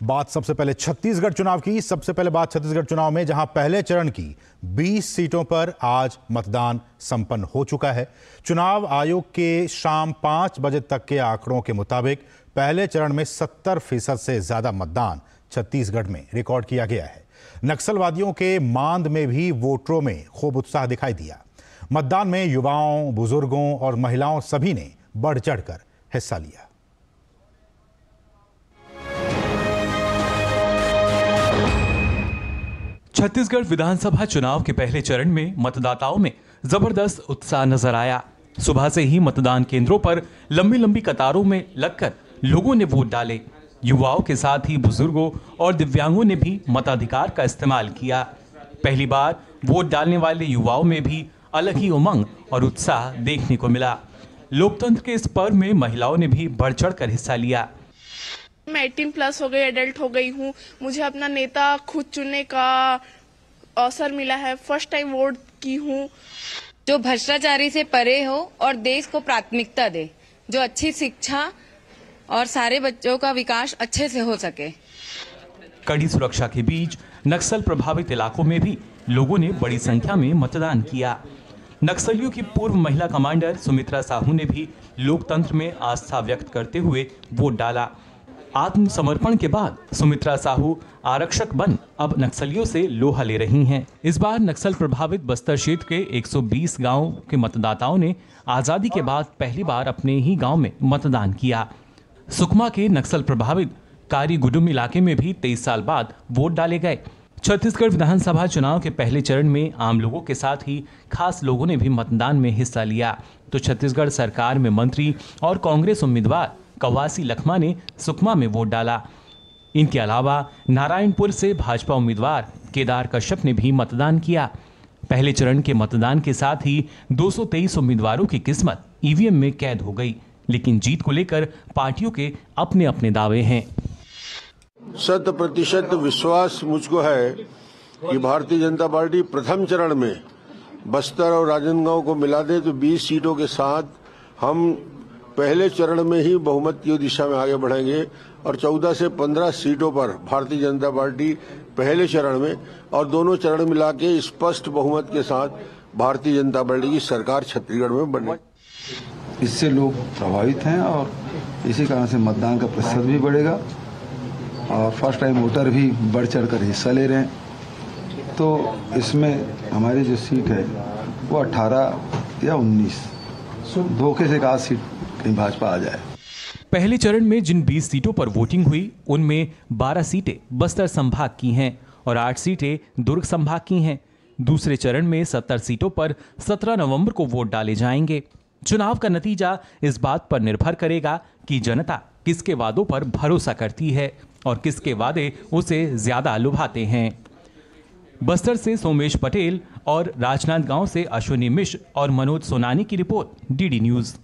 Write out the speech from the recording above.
बात सबसे पहले छत्तीसगढ़ चुनाव की। सबसे पहले बात छत्तीसगढ़ चुनाव में, जहां पहले चरण की 20 सीटों पर आज मतदान संपन्न हो चुका है। चुनाव आयोग के शाम 5 बजे तक के आंकड़ों के मुताबिक पहले चरण में 70% से ज्यादा मतदान छत्तीसगढ़ में रिकॉर्ड किया गया है। नक्सलवादियों के मांद में भी वोटरों में खूब उत्साह दिखाई दिया। मतदान में युवाओं, बुजुर्गों और महिलाओं सभी ने बढ़ चढ़कर हिस्सा लिया। छत्तीसगढ़ विधानसभा चुनाव के पहले चरण में मतदाताओं में जबरदस्त उत्साह नजर आया। सुबह से ही मतदान केंद्रों पर लंबी लंबी कतारों में लगकर लोगों ने वोट डाले। युवाओं के साथ ही बुजुर्गों और दिव्यांगों ने भी मताधिकार का इस्तेमाल किया। पहली बार वोट डालने वाले युवाओं में भी अलग ही उमंग और उत्साह देखने को मिला। लोकतंत्र के इस पर्व में महिलाओं ने भी बढ़ चढ़कर हिस्सा लिया। मैं 18+ हो गई, एडल्ट हो गई हूँ। मुझे अपना नेता खुद चुनने का अवसर मिला है। फर्स्ट टाइम वोट की हूँ। जो भ्रष्टाचारी से परे हो और देश को प्राथमिकता दे, जो अच्छी शिक्षा और सारे बच्चों का विकास अच्छे से हो सके। कड़ी सुरक्षा के बीच नक्सल प्रभावित इलाकों में भी लोगों ने बड़ी संख्या में मतदान किया। नक्सलियों की पूर्व महिला कमांडर सुमित्रा साहू ने भी लोकतंत्र में आस्था व्यक्त करते हुए वोट डाला। आत्मसमर्पण के बाद सुमित्रा साहू आरक्षक बन अब नक्सलियों से लोहा ले रही हैं। इस बार नक्सल प्रभावित बस्तर क्षेत्र के 120 गांवों के मतदाताओं ने आजादी के बाद पहली बार अपने ही गांव में मतदान किया। सुकमा के नक्सल प्रभावित कारीगुडुम इलाके में भी 23 साल बाद वोट डाले गए। छत्तीसगढ़ विधानसभा चुनाव के पहले चरण में आम लोगों के साथ ही खास लोगों ने भी मतदान में हिस्सा लिया। तो छत्तीसगढ़ सरकार में मंत्री और कांग्रेस उम्मीदवार कवासी लखमा ने सुकमा में वोट डाला। इनके अलावा नारायणपुर से भाजपा उम्मीदवार केदार कश्यप ने भी मतदान किया। पहले चरण के मतदान के साथ ही 223 उम्मीदवारों की किस्मत ईवीएम में कैद हो गई, लेकिन जीत को लेकर पार्टियों के अपने अपने दावे हैं। 100% विश्वास मुझको है कि भारतीय जनता पार्टी प्रथम चरण में बस्तर और राजनांदगांव को मिला दे तो 20 सीटों के साथ हम पहले चरण में ही बहुमत की दिशा में आगे बढ़ेंगे और 14 से 15 सीटों पर भारतीय जनता पार्टी पहले चरण में और दोनों चरण मिला के स्पष्ट बहुमत के साथ भारतीय जनता पार्टी की सरकार छत्तीसगढ़ में बने। इससे लोग प्रभावित हैं और इसी कारण से मतदान का प्रतिशत भी बढ़ेगा और फर्स्ट टाइम वोटर भी बढ़ चढ़कर हिस्सा ले रहे हैं। तो इसमें हमारी जो सीट है वो 18 या 19, धोखे से कहा सीट कहीं भाजपा आ जाए। पहले चरण में जिन 20 सीटों पर वोटिंग हुई उनमें 12 सीटें बस्तर संभाग की हैं और 8 सीटें दुर्ग संभाग की हैं। दूसरे चरण में 70 सीटों पर 17 नवंबर को वोट डाले जाएंगे। चुनाव का नतीजा इस बात पर निर्भर करेगा कि जनता किसके वादों पर भरोसा करती है और किसके वादे उसे ज्यादा लुभाते हैं। बस्तर से सोमेश पटेल और राजनांदगांव से अश्विनी मिश्र और मनोज सोनानी की रिपोर्ट, डीडी न्यूज।